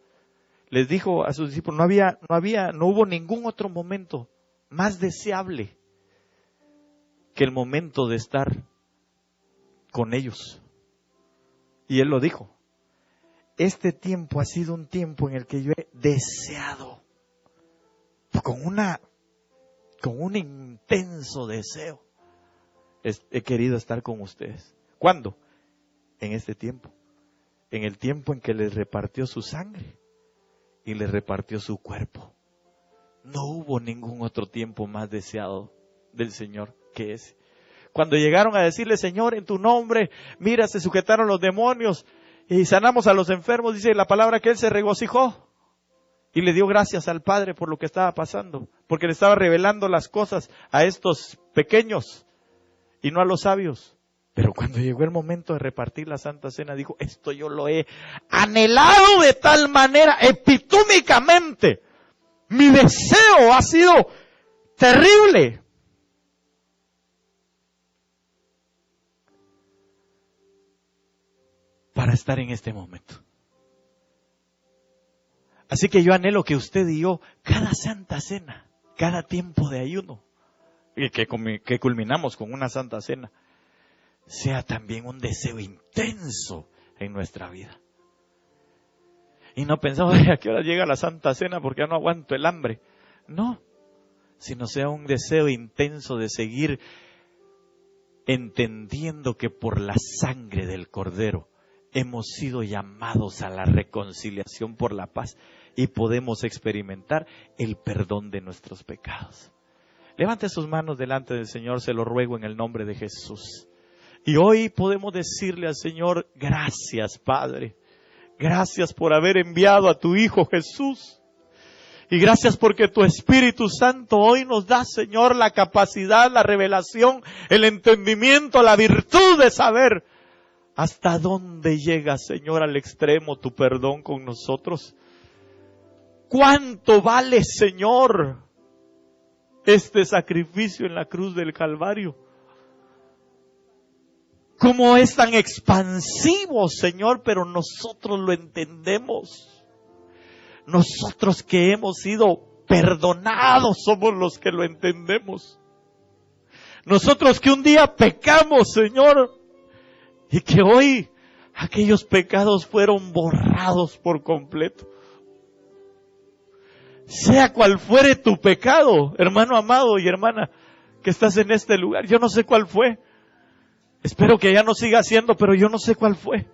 les dijo a sus discípulos, no hubo ningún otro momento más deseable que el momento de estar con ellos. Y Él lo dijo. Este tiempo ha sido un tiempo en el que yo he deseado, con un intenso deseo, he querido estar con ustedes. ¿Cuándo? En este tiempo. En el tiempo en que les repartió su sangre y les repartió su cuerpo. No hubo ningún otro tiempo más deseado del Señor que ese. Cuando llegaron a decirle, Señor, en tu nombre, mira, se sujetaron los demonios y sanamos a los enfermos, dice la palabra que Él se regocijó y le dio gracias al Padre por lo que estaba pasando, porque le estaba revelando las cosas a estos pequeños y no a los sabios. Pero cuando llegó el momento de repartir la Santa Cena, dijo, esto yo lo he anhelado de tal manera, epitúmicamente. Mi deseo ha sido terrible. Para estar en este momento. Así que yo anhelo que usted y yo, cada Santa Cena, cada tiempo de ayuno, y que culminamos con una Santa Cena, sea también un deseo intenso en nuestra vida. Y no pensamos, ¿a qué hora llega la Santa Cena? Porque ya no aguanto el hambre. No, sino sea un deseo intenso de seguir entendiendo que por la sangre del Cordero hemos sido llamados a la reconciliación por la paz y podemos experimentar el perdón de nuestros pecados. Levante sus manos delante del Señor, se lo ruego en el nombre de Jesús. Y hoy podemos decirle al Señor, gracias Padre, gracias por haber enviado a tu Hijo Jesús. Y gracias porque tu Espíritu Santo hoy nos da, Señor, la capacidad, la revelación, el entendimiento, la virtud de saber hasta dónde llega, Señor, al extremo tu perdón con nosotros. ¿Cuánto vale, Señor, este sacrificio en la cruz del Calvario? ¿Cómo es tan expansivo, Señor? Pero nosotros lo entendemos. Nosotros que hemos sido perdonados somos los que lo entendemos. Nosotros que un día pecamos, Señor, y que hoy aquellos pecados fueron borrados por completo. Sea cual fuere tu pecado, hermano amado y hermana que estás en este lugar, yo no sé cuál fue. Espero que ya no siga siendo, pero yo no sé cuál fue.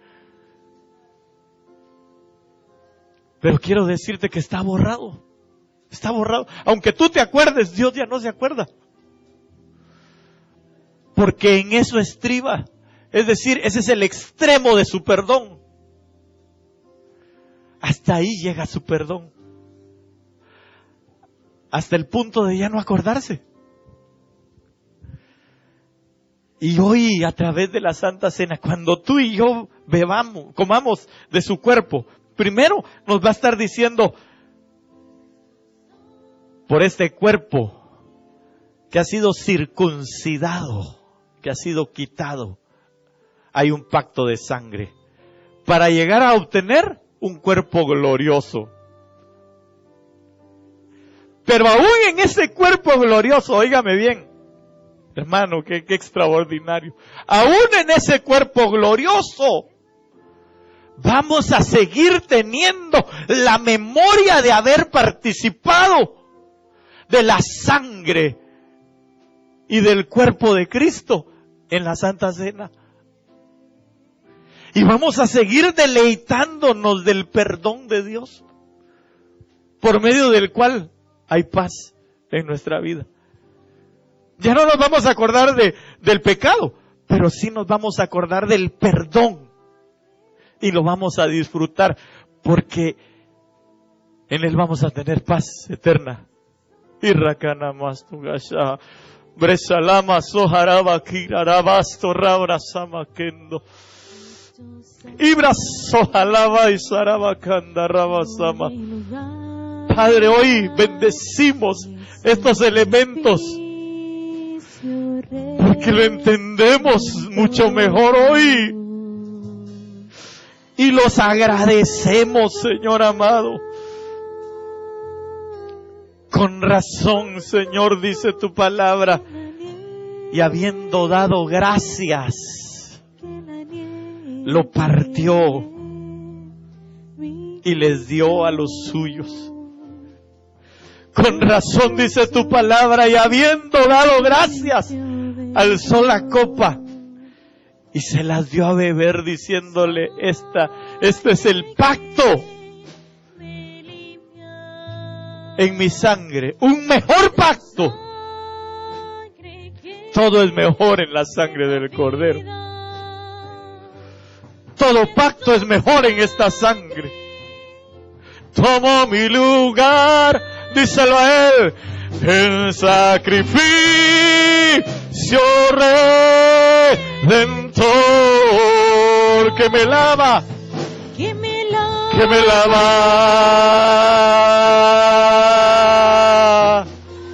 Pero quiero decirte que está borrado. Está borrado. Aunque tú te acuerdes, Dios ya no se acuerda. Porque en eso estriba. Es decir, ese es el extremo de su perdón. Hasta ahí llega su perdón. Hasta el punto de ya no acordarse. Y hoy, a través de la Santa Cena, cuando tú y yo comamos de su cuerpo, primero nos va a estar diciendo, por este cuerpo que ha sido circuncidado, que ha sido quitado, hay un pacto de sangre para llegar a obtener un cuerpo glorioso. Pero aún en ese cuerpo glorioso, óigame bien, hermano, qué extraordinario. Aún en ese cuerpo glorioso, vamos a seguir teniendo la memoria de haber participado de la sangre y del cuerpo de Cristo en la Santa Cena. Y vamos a seguir deleitándonos del perdón de Dios, por medio del cual hay paz en nuestra vida. Ya no nos vamos a acordar del pecado, pero sí nos vamos a acordar del perdón. Y lo vamos a disfrutar, porque en él vamos a tener paz eterna. Padre, hoy bendecimos estos elementos porque lo entendemos mucho mejor hoy. y los agradecemos, Señor amado. Con razón, Señor, dice tu palabra, y habiendo dado gracias, lo partió y les dio a los suyos. Con razón, dice tu palabra, y habiendo dado gracias, alzó la copa y se las dio a beber, diciéndole, este es el pacto en mi sangre, un mejor pacto. Todo es mejor en la sangre del Cordero. Todo pacto es mejor en esta sangre. Tomó mi lugar, díselo a él, en sacrificio redentor, que me lava, que me lava,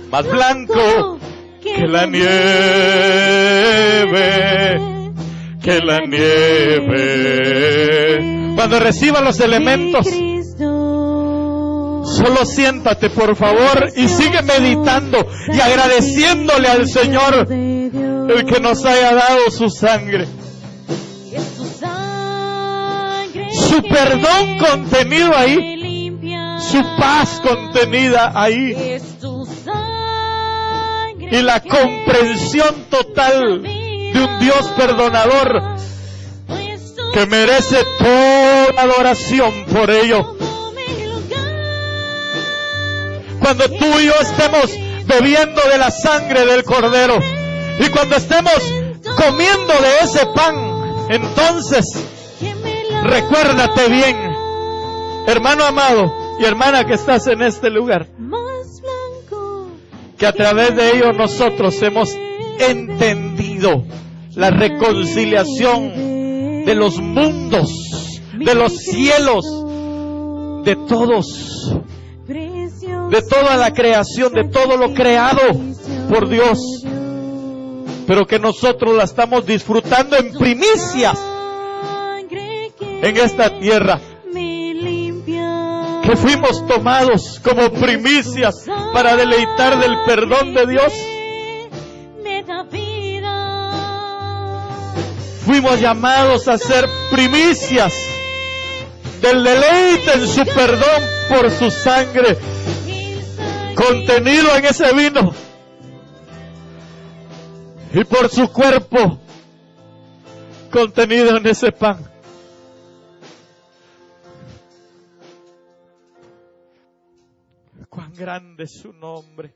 más blanco que la nieve, que la nieve. Cuando reciba los elementos, solo siéntate, por favor, y sigue meditando y agradeciéndole al Señor el que nos haya dado su sangre. Su perdón contenido ahí, su paz contenida ahí, y la comprensión total de un Dios perdonador que merece toda adoración por ello. Cuando tú y yo estemos bebiendo de la sangre del Cordero, y cuando estemos comiendo de ese pan, entonces recuérdate bien, hermano amado y hermana que estás en este lugar, que a través de ello nosotros hemos entendido la reconciliación de los mundos, de los cielos, de todos, de toda la creación, de todo lo creado por Dios, pero que nosotros la estamos disfrutando en primicias en esta tierra, que fuimos tomados como primicias para deleitar del perdón de Dios. Fuimos llamados a ser primicias del deleite en su perdón por su sangre, contenido en ese vino, y por su cuerpo, contenido en ese pan. Cuán grande es su nombre.